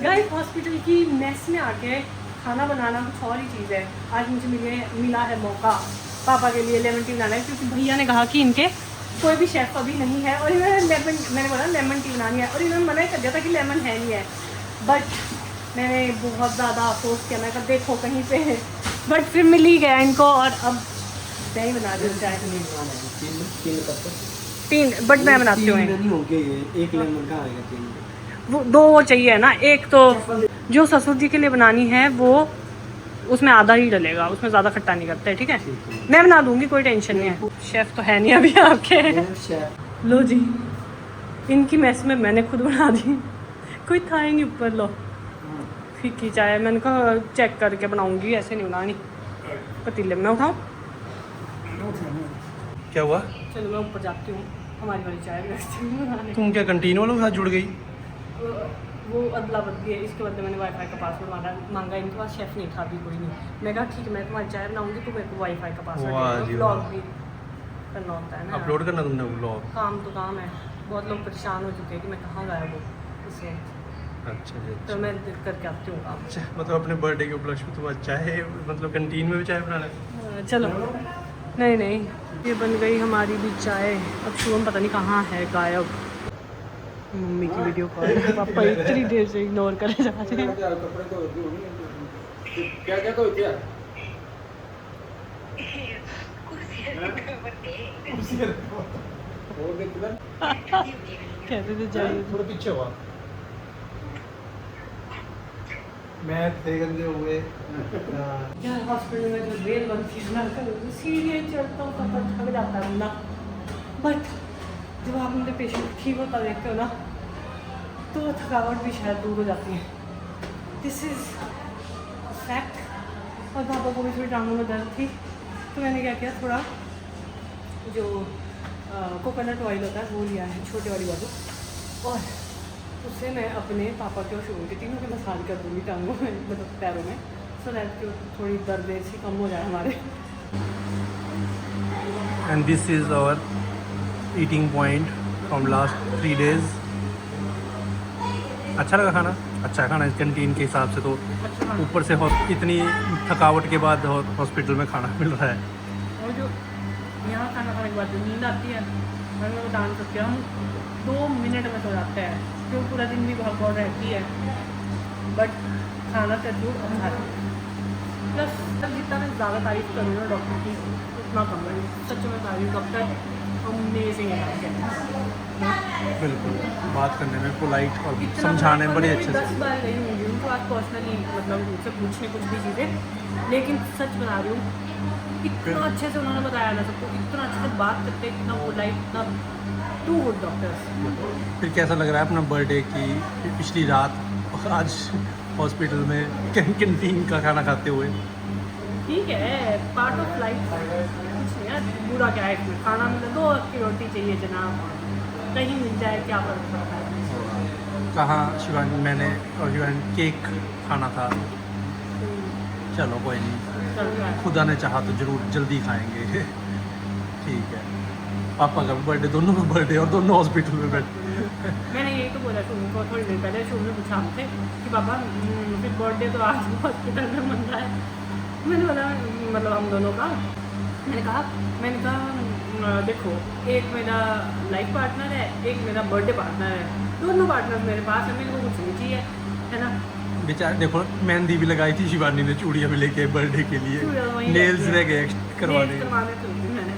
Guys hospital की mess में आके खाना बनाना कुछ और ही चीज़ है। आज मुझे मिला है मौका पापा के लिए लेमन टी बनाना है, क्योंकि भैया ने कहा कि इनके कोई भी शेफ़ अभी नहीं है और मैंने बोला लेमन टी बनानी है और इन्होंने मना कर दिया था कि लेमन है नहीं है। बट मैंने बहुत ज़्यादा फोर्स किया, मैं कहा देखो कहीं पे है, बट फिर मिल ही गया इनको और अब मैं ही बना दी चाय। तीन बट मैं बनाती हूँ एक लेमन का आएगा 3। वो 2 चाहिए ना, एक तो जो ससुर जी के लिए बनानी है वो उसमें आधा ही डलेगा, उसमें ज़्यादा खट्टा नहीं करते, ठीक है? मैं बना दूंगी, कोई टेंशन नहीं है। शेफ़ तो है नहीं अभी आपके। लो जी, इनकी मेस में मैंने खुद बना दी, कोई था ही नहीं ऊपर। लो फीकी चाय, मैंने कहा चेक करके बनाऊंगी, ऐसे नहीं बनानी। पतीले में उठाऊँ? क्या हुआ? चलो मैं ऊपर जाती हूँ, हमारी वाली चाय बनाने। तुम क्या कंटीन वालों के साथ जुड़ गई? वो अदला बदली है, इसके बदले मैंने वाईफाई का पासवर्ड मांगा। इनके पास शेफ़ नहीं था अभी, कोई नहीं। मैं कहा ठीक है मैं तुम्हारी चाय बनाऊंगी तो मेरे को वाईफाई का पासवर्ड, ब्लॉग भी करना होता है ना, अपलोड करना तुमने ब्लॉग? काम तो काम है, बहुत लोग परेशान हो चुके हैं कि मैं कहाँ गया वो, इसलिए। अच्छा जी। तो मैं करके आती हूँ काम। अच्छा, मतलब अपने बर्थडे के उपलक्ष्य में तुम चाय मतलब कैंटीन में भी चाय बनाना है? चलो नहीं नहीं, ये बन गई हमारी भी चाय। अब शुभम पता नहीं कहाँ है, गायब। मम्मी की वीडियो कॉल, पापा इतनी देर से इग्नोर करे जा रहे हैं। क्या क्या तो क्या कहते थे जाइए। थोड़ा पीछे हुआ, मैं थे गंदे हुए। यार हॉस्पिटल में जो रेल बनती है ना, सीढ़ी चढ़ता हूँ तब थक जाता है बंदा, बट जब आप अपने पेशेंट ठीक होता देखते हो ना तो थकावट भी शायद दूर हो जाती है। This is fact. और पापा को भी थोड़ी टांगों में दर्द थी तो मैंने क्या किया, थोड़ा जो कोकोनट ऑयल होता है वो लिया है, छोटे वाली बाजू, और उससे मैं अपने पापा के और शुरू के तीनों के मसाज कर दूँगी टांगों में, मतलब पैरों में, सो दैट कि थोड़ी दर्द ऐसी कम हो जाए हमारे। And this is our eating point from last 3 days। अच्छा लगा खाना? अच्छा खाना इस कैंटीन के हिसाब से तो ऊपर से इतनी थकावट के बाद हॉस्पिटल में खाना मिल रहा है। और जो यहाँ खाना खाने के बाद जो नींद आती है, मैं बता नहीं सकती, हम 2 मिनट में सो जाते हैं, क्यों पूरा दिन भी बहुत बहुत रहती है, बट खाना से दूर अच्छा है। प्लस जितना मैं ज़्यादा तारीफ़ करूँ ना डॉक्टर की उतना कम है, सच में तारीफ, डॉक्टर अमेजिंग है। बिल्कुल, बात करने में पोलाइट और इतना समझाने में बड़े मैं अच्छे 10 से। बार गई होंगी उनको आज पर्सनली, मतलब उनसे पूछने कुछ भी चीज़ें, लेकिन सच बता रही हूँ इतना अच्छे से उन्होंने बताया ना सबको, इतना अच्छे से बात करते, इतना पोलाइट, इतना टू गुड डॉक्टर्स। फिर कैसा लग रहा है अपना बर्थडे की पिछली रात और आज हॉस्पिटल में कैंटीन का खाना खाते हुए? ठीक है, पार्ट ऑफ लाइफ, कुछ नहीं यार, बुरा क्या है इसमें, खाना मिले 2 वक्त की रोटी चाहिए जनाब, कहीं मिल जाए क्या फर्क पड़ता है। कहाँ शिवानी, मैंने और शिवानी केक खाना था। चलो कोई नहीं, चल रहा है। खुदा ने चाहा तो जरूर जल्दी खाएंगे। ठीक है, पापा का भी बर्थडे, दोनों का बर्थडे और दोनों हॉस्पिटल में बैठे। मैंने यही तो बोला शुरू को थोड़ी देर पहले, शुरू में पूछा हमसे कि पापा फिर बर्थडे तो आज हॉस्पिटल में बन रहा है। मैंने बोला मतलब हम दोनों का, मैंने कहा देखो, एक मेरा लाइफ पार्टनर है, एक मेरा बर्थडे पार्टनर है, दोनों पार्टनर मेरे पास है, मेरे को कुछ नहीं चाहिए, है ना। बेचारे देखो, मेहंदी भी लगाई थी शिवानी ने, चूड़ियाँ भी लेके बर्थडे के लिए, चूड़ियाँ वहीं नेल्स रहती रह गए करवाने। नेल्स करवाने चली थी मैंने।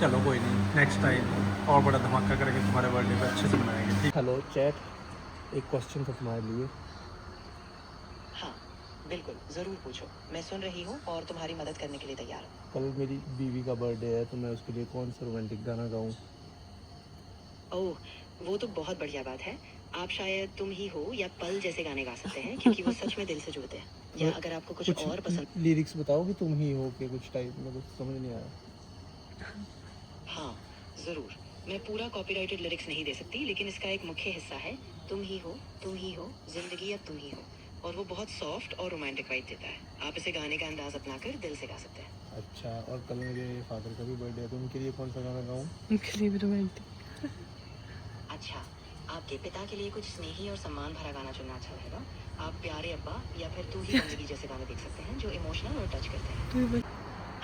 चलो कोई नहीं, नेक्स्ट टाइम और बड़ा धमाका करके तुम्हारे बर्थडे पे अच्छे से मनाएंगे। ठीक। हेलो चैट, एक क्वेश्चन था तुम्हारे लिए। हाँ बिल्कुल, ज़रूर पूछो, मैं सुन रही हूँ और तुम्हारी मदद करने के लिए तैयार हूँ। कल मेरी बीवी का बर्थडे है तो मैं उसके लिए कौन सा रोमांटिक गाना गाऊँ? ओह, वो तो बहुत बढ़िया बात है। आप शायद तुम ही हो या पल जैसे गाने गा सकते हैं, क्योंकि वो सच में दिल से जुड़ते हैं। या अगर आपको कुछ और पसंद। लिरिक्स बताओ कि तुम ही हो के कुछ टाइप में, कुछ समझ नहीं आया। हाँ ज़रूर, मैं पूरा कॉपीराइटेड लिरिक्स नहीं दे सकती, लेकिन इसका एक मुख्य हिस्सा है, तुम ही हो, जिंदगी अब तुम ही हो, और वो बहुत सॉफ्ट और रोमांटिक वाइब देता है। आप इसे गाने का अंदाज अपनाकर दिल से गा सकते हैं। अच्छा, और कल मेरे फादर का भी बर्थडे है तो उनके लिए कौन सा गाना गाऊँ? उनके लिए भी रोमांटिक। अच्छा, आपके पिता के लिए कुछ स्नेही और सम्मान भरा गाना चुनना अच्छा रहेगा। आप प्यारे अब्बा या फिर तू ही जिंदगी जैसे गाने देख सकते हैं जो इमोशनल और टच करते हैं।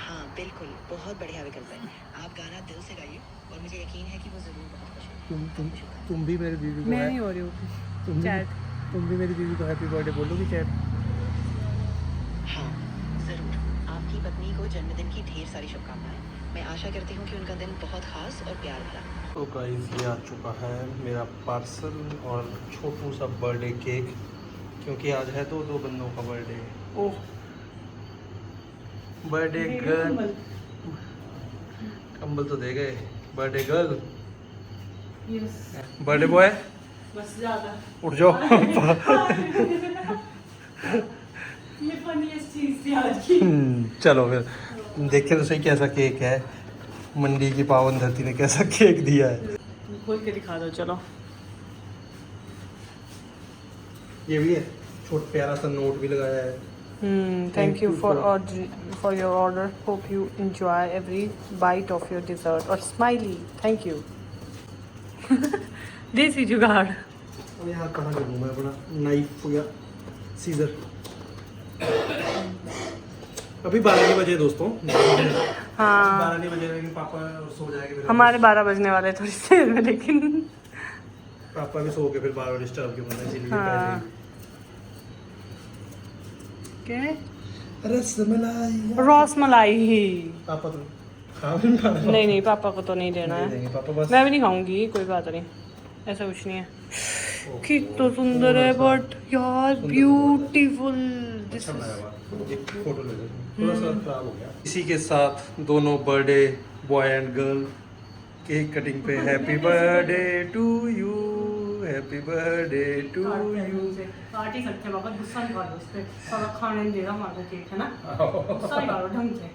हाँ बिल्कुल, बहुत बढ़िया विकल्प है। आप गाना दिल से गाइए और मुझे यकीन है कि वो जरूर बहुत खुश होगी। तुम भी मेरी बीवी को मैं नहीं हो रही हूँ चैट। तुम भी मेरी बीवी को हैप्पी बर्थडे बोलोगी चैट? हाँ जरूर। आपकी पत्नी को जन्मदिन की ढेर सारी शुभकामनाएं। मैं आशा करती हूँ कि उनका दिन बहुत खास और प्यार भरा। तो गाइस ये आ चुका है मेरा पार्सल और छोटू सा बर्थडे केक, क्योंकि आज है तो 2 बंदों का बर्थडे। ओह बर्थडे गर्ल, कंबल तो दे गए। Birthday girl, yes birthday boy बस ज़्यादा उठ जाओ। ये फनीएस्ट चीज़ थी आज की। चलो फिर देखें तो सही कैसा केक है। मंडी की पावन धरती ने कैसा केक दिया है। खोल के दिखा दो चलो। ये भी है, छोटा प्यारा सा नोट भी लगाया है। Thank you for your order. Hope you enjoy every bite of your dessert. और smiley, thank you. देसी जुगाड़। अब यहाँ कहाँ लूँ मैं अपना नाइफ या सीजर? अभी 12 बजे दोस्तों। हाँ 12 बजे, लेकिन पापा सो जाएंगे। हमारे 12 बजने वाले थोड़ी देर में, लेकिन पापा भी सो के फिर 12 डिस्टर्ब क्यों करना, इसीलिए हाँ। पहले क्या रसमलाई रसमलाई। पापा तो खा भी नहीं पाना। नहीं पापा को तो नहीं देना नहीं है। देंगे पापा, बस मैं भी नहीं खाऊंगी, कोई बात नहीं, ऐसा कुछ नहीं है। कितना सुंदर है बट यार ब्यूटीफुल। दिस एक फोटो ले लो, थोड़ा सा खराब हो गया। इसी के साथ दोनों birthday boy and girl cake cutting पे happy birthday to you, happy birthday to you. काट ही सकते बाबा, गुस्सा नहीं कर उस पे, सारा खाने नहीं दे रहा हमारा केक है ना। गुस्सा नहीं करो ढंग से,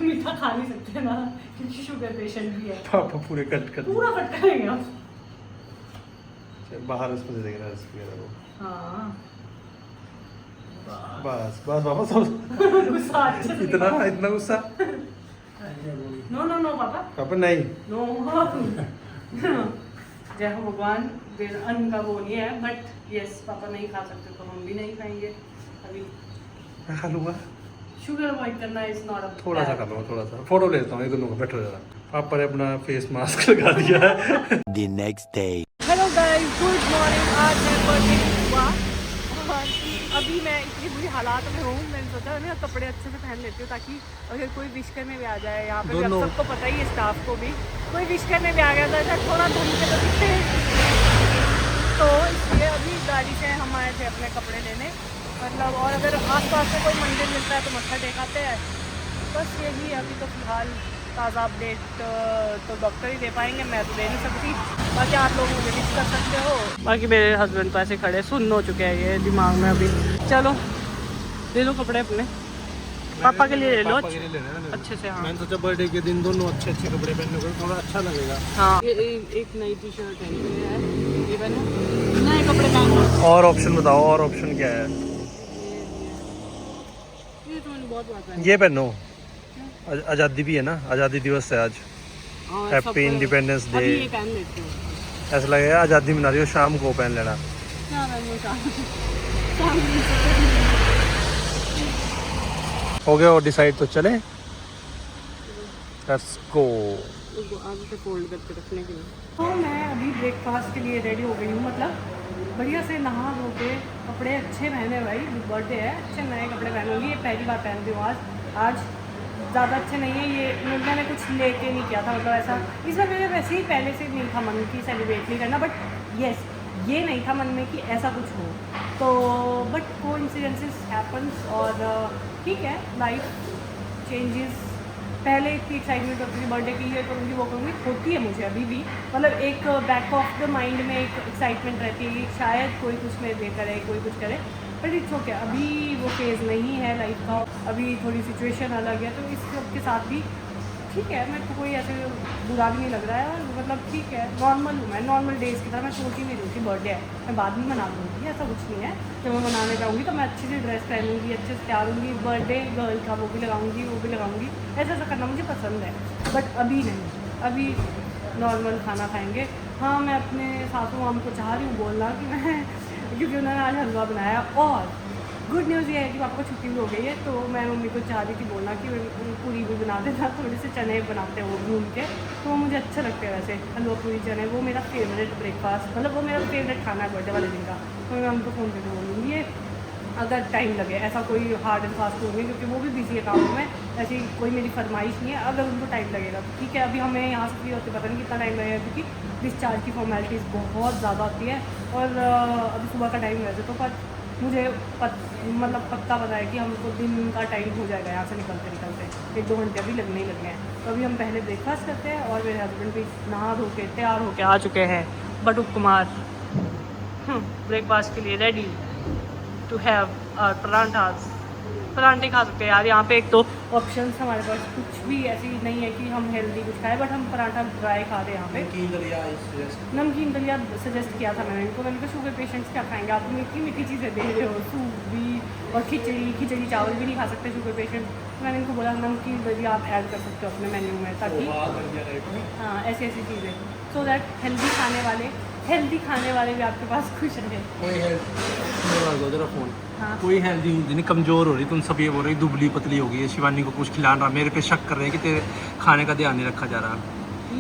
मीठा खा नहीं सकते ना क्योंकि शुगर पेशेंट भी है। पापा पूरे कट कर पूरा कट करेंगे आप। बाहर उसमें दे देंगे रसगुल्ला को। हाँ बस बस पापा सब गुस्सा अच्छे से इतना गुस्सा। नो पापा पापा नहीं, नो। जय हो भगवान, अन्न का वो नहीं है, बट यस पापा नहीं खा सकते तो हम भी नहीं खाएंगे अभी। मैं खा लूँगा। शुगर अवॉइड करना इज नॉट अ थोड़ा सा खा लूँगा, थोड़ा सा। फोटो ले लेता हूँ, ये दोनों का बेटर ज़रा। पापा ने अपना फेस मास्क लगा दिया है। The next day. Hello guys, good morning. आज है बर्थडे हुआ और अभी मैं इतनी बुरी हालात में हूँ। मैंने सोचा मैं कपड़े अच्छे से पहन लेती हूँ ताकि अगर कोई विश करने भी आ जाए, यहाँ पे अब सबको पता ही है, स्टाफ को भी कोई विश करने भी आ गया तो ऐसा थोड़ा ढंग से तो दिखे। तो इसलिए अभी गाड़ी से हम आए थे अपने कपड़े लेने, मतलब। और अगर आस पास में कोई मंदिर मिलता है तो मत्था टेकाते हैं। बस यही अभी तो फिलहाल ताज़ा अपडेट तो डॉक्टर ही दे पाएंगे, मैं तो दे नहीं सकती। बाकी आप लोग मुझे विश कर सकते हो। बाकी मेरे हस्बैंड तो ऐसे खड़े सुन हो चुके हैं ये दिमाग में अभी। चलो ले लो कपड़े अपने, पापा के लिए ले लो अच्छे से। हाँ मैंने सोचा बर्थडे के दिन दोनों अच्छे कपड़े पहनने को थोड़ा अच्छा लगेगा। हाँ ये एक नई टी शर्ट है, ये पहनो, नए कपड़े पहनो। और ऑप्शन बताओ, और ऑप्शन क्या है? ये तो मैंने बहुत बात है। ये पहनो, आज़ादी भी है ना, आज़ादी दिवस है आज, हैप्पी इंडिपेंडेंस डे। ये पहन लेती हूँ, ऐसा लगेगा आज़ादी मना रही हो, शाम को पहन लेना। क्या पहनूं हो गया और डिसाइड, तो चलें, लेट्स गो। आगे से फोल्ड करके रखने के लिए। तो मैं अभी ब्रेकफास्ट के लिए रेडी हो गई हूँ, मतलब बढ़िया से नहा धो के कपड़े अच्छे पहने। भाई बर्थडे है, अच्छे नए कपड़े पहनूंगी। ये पहली बार पहनती हूँ आज ज़्यादा अच्छे नहीं है ये। मैंने कुछ लेके नहीं किया था, मतलब ऐसा इस बार मेरे वैसे ही पहले से नहीं था मन की सेलिब्रेट नहीं करना, बट येस ये नहीं था मन में कि ऐसा कुछ हो तो। बट कोइंसिडेंसेस हैपन्स और ठीक है, लाइफ चेंजेस। पहले इतनी एक्साइटमेंट होती थी बर्थडे की, ये करूँगी वो करूँगी, होती है मुझे अभी भी, मतलब एक बैक ऑफ द माइंड में एक एक्साइटमेंट रहती है, शायद कोई कुछ मेरे लिए करे, कोई कुछ करे, बट इट्स ओके। अभी वो फेज़ नहीं है लाइफ का, अभी थोड़ी सिचुएशन अलग है, तो इस सब के साथ भी ठीक है। मेरे को कोई ऐसे बुरा भी नहीं लग रहा है, मतलब ठीक है, नॉर्मल हूँ मैं, नॉर्मल डेज़ की तरह। मैं सोच ही नहीं रही थी बर्थडे है, मैं बाद में मना लूँगी, ऐसा कुछ नहीं है। जब मैं मनाने जाऊँगी तो मैं अच्छी सी ड्रेस पहनूँगी, अच्छे से तैयार होंगी, बर्थडे गर्ल का वो भी लगाऊँगी, वो भी लगाऊँगी, ऐसा ऐसा करना मुझे पसंद है। बट अभी नहीं, अभी नॉर्मल खाना खाएँगे, हाँ, मैं अपने सासू माम को चाह रही हूँ बोलना कि मैं क्योंकि उन्होंने आज हलवा बनाया। और गुड न्यूज़ ये है कि पापा को छुट्टी भी हो गई है, तो मैं मम्मी को चाह रही थी बोलना कि पूरी भी बना देता, थोड़े से चने बनाते हैं वो भून के, तो वो मुझे अच्छे लगते हैं वैसे हलवा पूरी चने, वो मेरा फेवरेट ब्रेकफास्ट, मतलब वो मेरा फेवरेट खाना है बर्थडे वाले दिन का। तो मैं उनको फ़ोन करके बोलूँगी ये अगर टाइम लगे, ऐसा कोई हार्ड एंड फास्ट होंगे क्योंकि वो भी बिजी है कामों में, ऐसी कोई मेरी फरमाइश नहीं है। अगर उनको टाइम लगेगा तो ठीक है, अभी हमें यहाँ से फ्री होते पता नहीं कितना टाइम लगेगा क्योंकि डिस्चार्ज की फॉर्मेलिटीज़ बहुत ज़्यादा होती है। और अभी सुबह का टाइम वैसे तो, पर मुझे मतलब पक्का पता है कि हमको दिन का टाइम हो जाएगा यहाँ से निकलते निकलते, 1-2 घंटे अभी लगने ही लगने हैं। तो अभी हम पहले ब्रेकफास्ट करते हैं और मेरे हस्बैंड भी नहा धो के तैयार होके आ चुके हैं बटुक कुमार ब्रेकफास्ट के लिए रेडी टू हैव परांठास। परांठे खा सकते हैं यार, यहाँ पे एक तो ऑप्शंस हमारे पास कुछ भी ऐसी नहीं है कि हम हेल्दी कुछ खाएं, बट हम पराठा ड्राई खा रहे हैं यहाँ पे। नमकीन दलिया सजेस्ट किया था मैंने इनको, मैंने कहा शुगर पेशेंट्स क्या खाएंगे, आप मीठी मीठी चीज़ें दे रहे हो, सूप भी और खिचड़ी चावल भी नहीं खा सकते शुगर पेशेंट। तो मैंने इनको बोला नमकीन दलिया आप ऐड कर सकते हो अपने मेन्यू में, ताकि हाँ ऐसी चीज़ें, सो दैट हेल्दी खाने वाले भी आपके पास खुश रहे। फोन हाँ। कोई हेल्दी नहीं, कमज़ोर हो रही, तुम सब ये बोल रही दुबली पतली हो गई है, शिवानी को कुछ खिला रहा, मेरे पे शक कर रहे हैं कि तेरे खाने का ध्यान नहीं रखा जा रहा।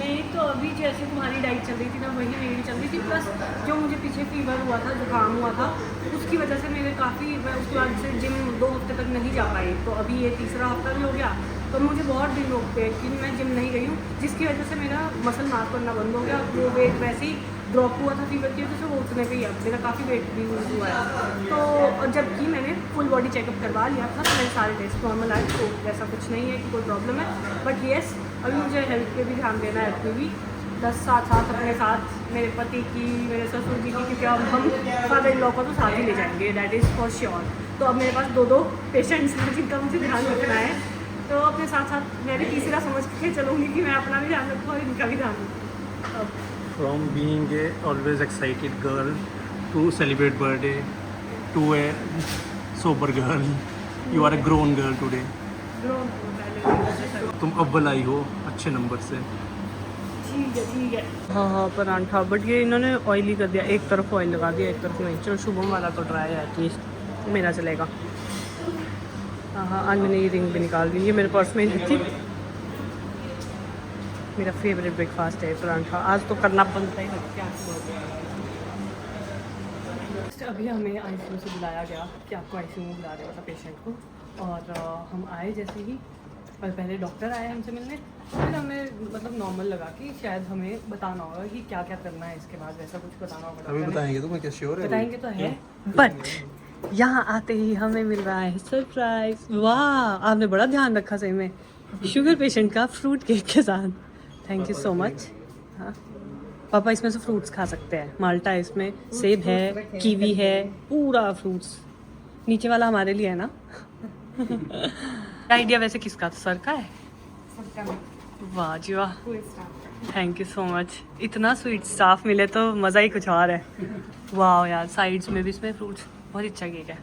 नहीं तो अभी जैसे तुम्हारी डाइट चल रही थी ना वही मेरी चल रही थी, प्लस जो मुझे पीछे फीवर हुआ था, जुकाम हुआ था, उसकी वजह से मेरे काफ़ी, मैं उसके बाद से जिम 2 हफ्ते तक नहीं जा पाई, तो अभी ये तीसरा हफ्ता भी हो गया, तो मुझे बहुत दिन हो गए कि मैं जिम नहीं गई हूँ, जिसकी वजह से मेरा मसल मास करना बंद हो गया। वो वेट वैसे ही ड्रॉप हुआ था फीवर की वजह से, वो उतने पे ही अब मेरा काफ़ी वेट भी लूज हुआ है। तो जबकि मैंने फुल बॉडी चेकअप करवा लिया था, तो मेरे सारे टेस्ट नॉर्मल आए, तो ऐसा कुछ नहीं है कि कोई प्रॉब्लम है। बट येस, अभी मुझे हेल्थ पे भी ध्यान देना है, अपनी भी 10 साथ अपने साथ, मेरे पति की, मेरे ससुर जी की, क्योंकि अब हम फादर इन लॉ को तो साथ ही ले जाएंगे, दैट इज़ फॉर श्योर। तो अब मेरे पास 2 पेशेंट्स हैं जिनका मुझे ध्यान रखना है, तो अपने साथ साथ मैं भी तीसरा समझ के चलूँगी कि मैं अपना भी ध्यान रखूँ और इनका भी ध्यान रखूँ। अब From being a always excited girl to celebrate birthday to a sober girl, you are a grown girl today. तुम अव्वल आई हो अच्छे नंबर से। ठीक है। हाँ परांठा, बट ये इन्होंने ऑयली कर दिया, एक तरफ ऑयल लगा दिया एक तरफ नहीं। चलो शुभम वाला तो ड्राई है, एटलीस्ट मेरा चलेगा। हाँ आज मैंने ये रिंग भी निकाल दी, ये मेरे पर्स में ही थी। मेरा फेवरेट ब्रेकफास्ट है परांठा, आज तो करना बनता ही है क्या। अभी हमें आईसीयू से बुलाया गया कि आपको आईसीयू में बुला रहे था पेशेंट को, और हम आए जैसे ही, और पहले डॉक्टर आए हमसे मिलने, फिर हमें मतलब नॉर्मल लगा कि शायद हमें बताना होगा कि क्या क्या करना है इसके बाद, वैसा कुछ बताना होगा। अभी बताएंगे तो मैं क्या श्योर है, बताएंगे तो है, बट यहाँ आते ही हमें मिल रहा है सरप्राइज। वाह, आपने बड़ा ध्यान रखा सही में, शुगर पेशेंट का फ्रूट केक के साथ। Thank you so much. हाँ पापा इसमें से फ्रूट्स खा सकते हैं, माल्टा है इसमें, सेब है, कीवी है, पूरा फ्रूट्स। नीचे वाला हमारे लिए है ना। आइडिया वैसे किसका था, सर का है? वाह जी वाह, थैंक यू सो मच। इतना स्वीट स्टाफ मिले तो मज़ा ही कुछ और है। वाह यार, साइड्स में भी इसमें फ्रूट्स, बहुत अच्छा केक है,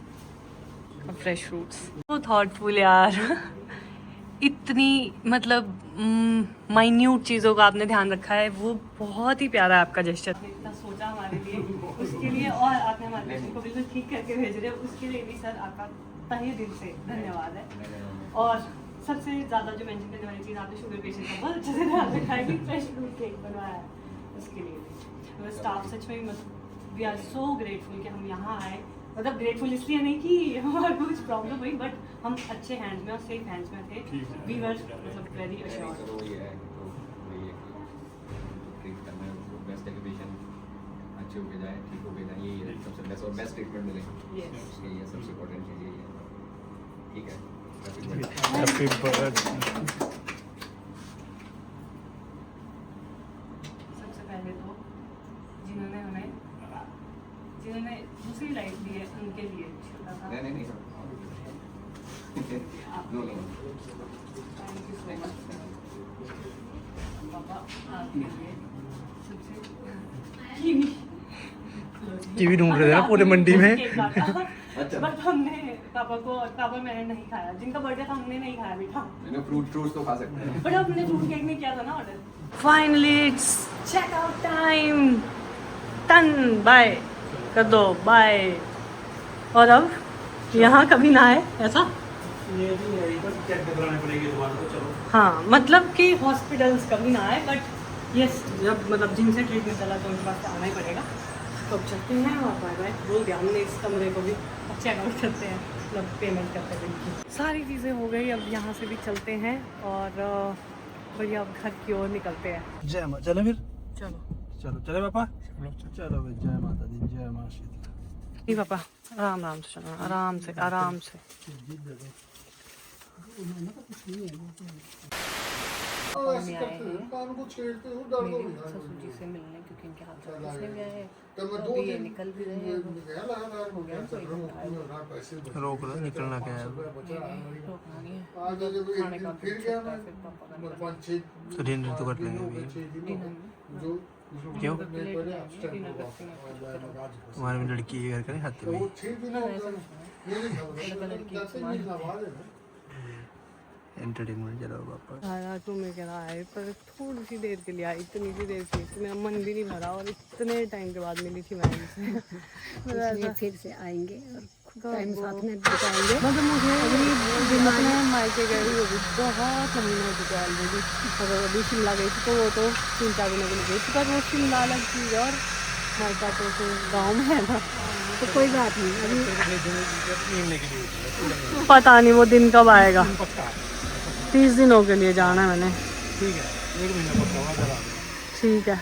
फ्रेश फ्रूट्स। वो थॉटफुल यार। इतनी मतलब माइन्यूट चीज़ों का आपने ध्यान रखा है, वो बहुत ही प्यारा है आपका जेस्चर। इतना सोचा हमारे लिए, उसके लिए, और आपने हमारे पेशेंट को बिल्कुल ठीक करके भेज रहे हो, उसके लिए भी सर आपका तहे दिल से धन्यवाद है। और सबसे ज़्यादा जो मेंशन करने वाली चीज़, आपने शुगर पेशेंट का बहुत अच्छे से ध्यान रखा है कि फ्रेश फ्रूट केक बनवाया है, उसके लिए भी स्टाफ सच में मतलब वी आर सो ग्रेटफुल कि हम यहाँ आए। मतलब ग्रेटफुल इसलिए नहीं कि हमारे को कुछ प्रॉब्लम हुई, बट हम अच्छे हैंड्स में और सेफ हैंड्स में थे। वी वर मतलब वेरी अश्योर्ड। अच्छे हो के जाए, ठीक हो के जाए, यही है सबसे बेस्ट, और बेस्ट ट्रीटमेंट मिले, यही है सबसे इम्पोर्टेंट चीज़, यही है। ठीक है, हैप्पी बर्थडे। सबसे पहले तो जिन्होंने दूसरी लाइफ दी है उनके लिए छोटा सा नहीं no thank you so much पापा, आपके लिए सबसे कीवी ढूंढ रहे थे ना पूरे मंडी में। अच्छा बट हमने पापा मैंने नहीं खाया, जिनका बर्थडे था हमने नहीं खाया मीठा। मैंने फ्रूट्स तो खा सकते हैं। बट हमने फ्रूट केक नहीं किया था ना order. Finally it's check out time. टन बाय कर दो, बाय। और अब यहाँ कभी ना आए ऐसा। ये भी है, बस चेक करानी पड़ेगी दोबारा तो चलो। हाँ मतलब कि हॉस्पिटल्स कभी ना आए, बट यस जब मतलब जिनसे ट्रीटमेंट चला तो उनके पास आना ही पड़ेगा। तो अब चलते हैं और बाय बाय बोल दिया हमने इस कमरे को भी। अब चेकआउट करते हैं, मतलब पेमेंट करते हैं इनकी। सारी चीज़ें हो गई, अब यहाँ से भी चलते हैं और बढ़िया अब घर की ओर निकलते हैं। जय माँ, चले फिर चलो चलो चले पापा, चलो भाई, जय माता दी, जय माँ शीतला। नहीं पापा, आराम आराम से चलना, आराम से आराम से। मम्मी आए हैं मेरे ससुर जी से मिलने, क्योंकि इनके हाथ से फंसे हुए हैं। तो अभी ये निकल भी रहे हैं, हो गया कोई घंटा रोक लो, निकलना क्या है। रोकना नहीं है, खाने का फिर पापा का तो डिनर तो कर लेंगे अभी। क्यों, तुम्हारे में लड़की के घर करें हाथी में। एंटरटेनमेंट चलाओ पापा। आया तो मैं कह रहा है, पर थोड़ी सी देर के लिए आई, इतनी सी देर से मेरा मन भी नहीं भरा, और इतने टाइम के बाद मिली थी मैं इनसे। फिर से आएंगे और टाइम साथ में बिताएंगे। मतलब मुझे अपने मायके गए हुए भी बहुत महीने हो चुके ऑलरेडी। और अभी शिमला गई थी तो वो तो 3-4 दिनों के लिए गई थी, पर वो शिमला अलग चीज़ और मायका तो गाँव में है ना, तो कोई बात नहीं। अभी पता नहीं वो दिन कब आएगा। 30 दिनों के लिए जाना है मैंने। ठीक है, 1 महीना पक्का हुआ जरा। ठीक है,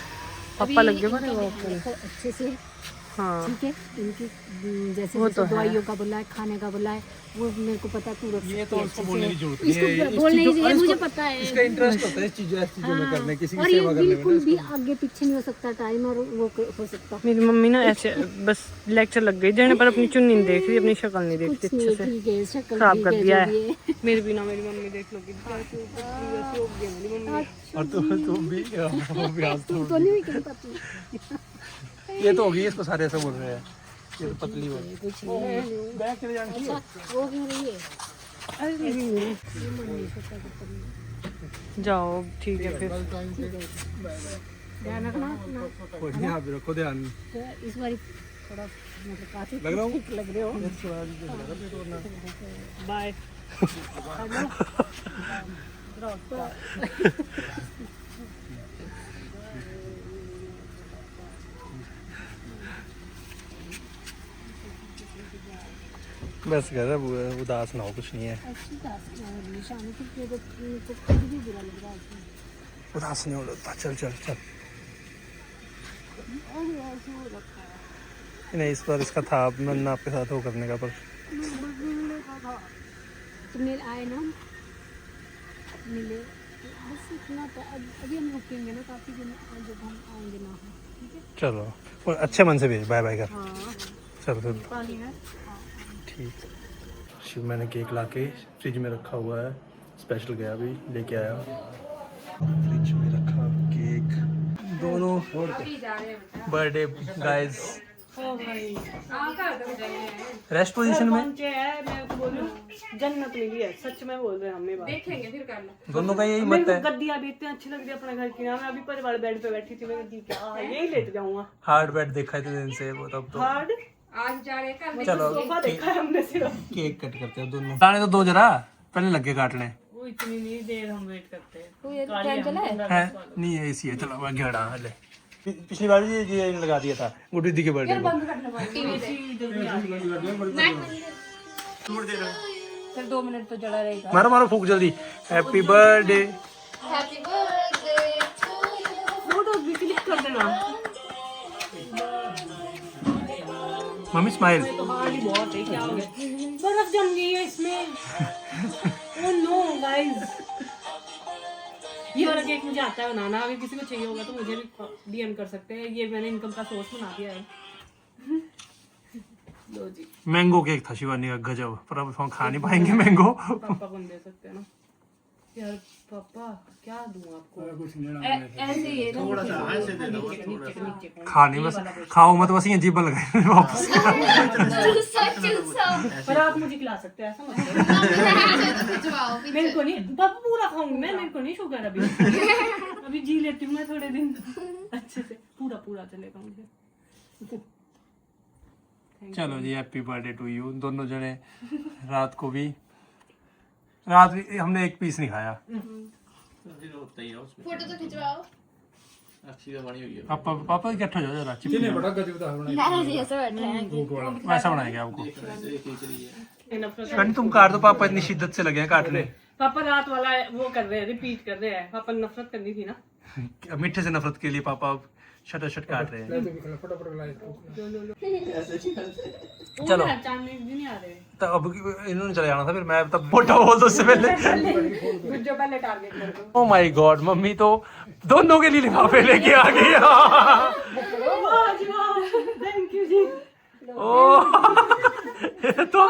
पापा लग गए बड़े वो अपने। देखो अच्छे से, हाँ ठीक है। इनकी जैसे वो जैसे तो है। दवाइयों का बोला है, खाने का बोला है, वो मेरे को पता तू रख ये सकती तो है उसको अच्छे बोलने से। की जरूरत नहीं है। इसको बोलने की ये मुझे पता है। इसका इंटरेस्ट होता है इस चीज़ों में करने, किसी की और ये सेवा करने में। बिल्कुल भी आगे पीछे नहीं हो सकता टाइम, और वो हो सकता मेरी मम्मी ना ऐसे बस लेक्चर लग गई देने, पर अपनी चुन्नी नहीं देख रही, अपनी शक्ल नहीं देखती कुछ नहीं अच्छे है, से। ठीक है, शक्ल खराब ठीक कर है, दिया जो भी है मेरे बिना। मेरी मम्मी देख लो कि कैसी हो गई मेरी मम्मी। और तुम भी आज तुम तो नहीं कहीं पता ये तो होगी, इसको सारे ऐसे बोल रहे हैं, ये तो पतली हो गई। कुछ नहीं। बैग चले जाने की। वो क्यों रही है? जाओ ठीक है फिर। ध्यान रखना अपना। कोई नहीं, आप भी रखो ध्यान। तो इस बार थोड़ा मतलब काफी लग रहा हूँ? ठीक लग रहे हो। बाय। बस कर, उदास ना हो, कुछ नहीं है। अच्छी टास्क है, निशानी को तो खुद भी बुरा लग रहा है। उदास नहीं होता, चल चल चल। नहीं, इस बार इसका था मन आपके साथ वो करने का, पर तो मिल आए ना, मिले तो बस इतना था। अभी हम रुकेंगे ना काफ़ी दिन, जब हम आएंगे ना, ठीक है। चलो, और अच्छे मन से भेज, बाय बाय कर। हाँ चलो फिर पानी है। ठीक। शिव मैंने केक लाके फ्रिज में रखा हुआ है, स्पेशल गया अभी लेके आया। फ्रिज में रखा केक, दोनों बर्थडे गाइस ओ भाई रेस्ट पोजीशन में। पहुंचे हैं, मैं तो बोल रही हूँ जन्नत मिली है, सच में बोल रहे हैं हमने बात। देखेंगे फिर करना। दोनों का यही मेरे मत को है। गद्दियाँ भी इतनी अच्छी लग रही है अपने घर की ना। मैं अभी परिवार बेड पे बैठी थी, मैं कहती क्या यही लेट जाऊंगा। हार्ड बेड देखा है दिन से वो, तब तो हार्ड आज जा रहे कल चलो सोफा देखा है हमने सिर्फ। केक कट करते हैं दोनों। लाने तो दो जरा, पहले लग के काटने वो इतनी नहीं देर हम वेट करते हैं। तो ये टाइम चला है। है नहीं है, इसी है। चलो मैं घेड़ा ले। पिछली बार भी ये लगा दिया था गुड्डी दी के बर्थडे को। फिर 2 मिनट तो जला रहेगा। मारो मारो फूक जल्दी। Happy birthday. फोटो भी क्लिक कर देना। Mummy smile. तो हार्ड बहुत है, क्या हो गया? बर्फ जम गई है इसमें। ओह नो गाइस, ये वाला केक मुझे आता है बनाना। अगर किसी को चाहिए होगा तो मुझे भी डीएम कर सकते हैं। ये मैंने इनकम का सोर्स बना दिया है। लो जी, मैंगो केक था शिवानी का, गजब। पर अब हम खा नहीं पाएंगे मैंगो। पापा को दे सकते हैं ना यार। पापा क्या दूं आपको? ऐसे ही है ना। थोड़ा सा ऐसे दे दो, नीचे खा नहीं, बस खाओ मत, बस ये जीभ लगाए वापस। पर आप मुझे खिला सकते हैं, ऐसा मत करो। मेरे को नहीं, पापा पूरा खाऊंगी मैं, मेरे को नहीं शुगर अभी। अभी जी लेती हूँ मैं थोड़े दिन अच्छे से, पूरा पूरा चलेगा मुझे। चलो जी, हैप्पी बर्थडे टू यू। दोनों जने रात को हमने एक पीस नहीं खाया। फोटो तो खिंचवाओ। पापा इकट्ठा हो जाओ जरा। चिपके बड़ा नहीं ऐसे बैठे हैं। वैसा बनाएंगे आपको। तुम काट दो, पापा इतनी शिद्दत से लगे हैं काटने। पापा रात वाला वो कर रहे हैं, रिपीट कर रहे हैं। पापा नफरत करनी थी ना, मीठे से नफरत के लिए पापा शट काट रहे हैं। चलो नहीं आ रहे। तो अब इन्होंने चले जाना था, फिर मैं तब मोटा बोल दो उससे पहले। जो पहले टारगेट कर दो। ओ माय गॉड, मम्मी तो दोनों के लिए लिफाफे लेके आ गई। थैंक यू जी। ओ ये तो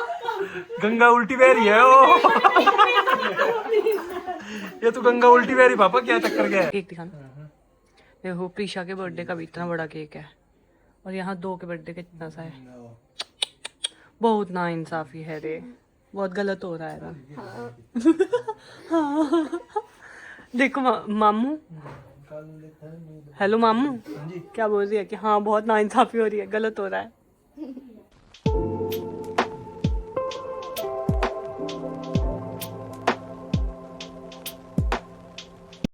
गंगा उल्टी बह रही है। ओ ये तो गंगा उल्टी बह रही। पापा क्या चक्कर गया है? केक दिखाना। देखो प्रीशा के बर्थडे का भी इतना बड़ा केक है, और यहाँ 2 के बर्थडे का इतना सा है। बहुत नाइंसाफी है रे, बहुत गलत हो रहा है ना। हाँ। देखो मामू, हेलो मामू, क्या बोल रही है कि हाँ बहुत नाइंसाफी हो रही है, गलत हो रहा है।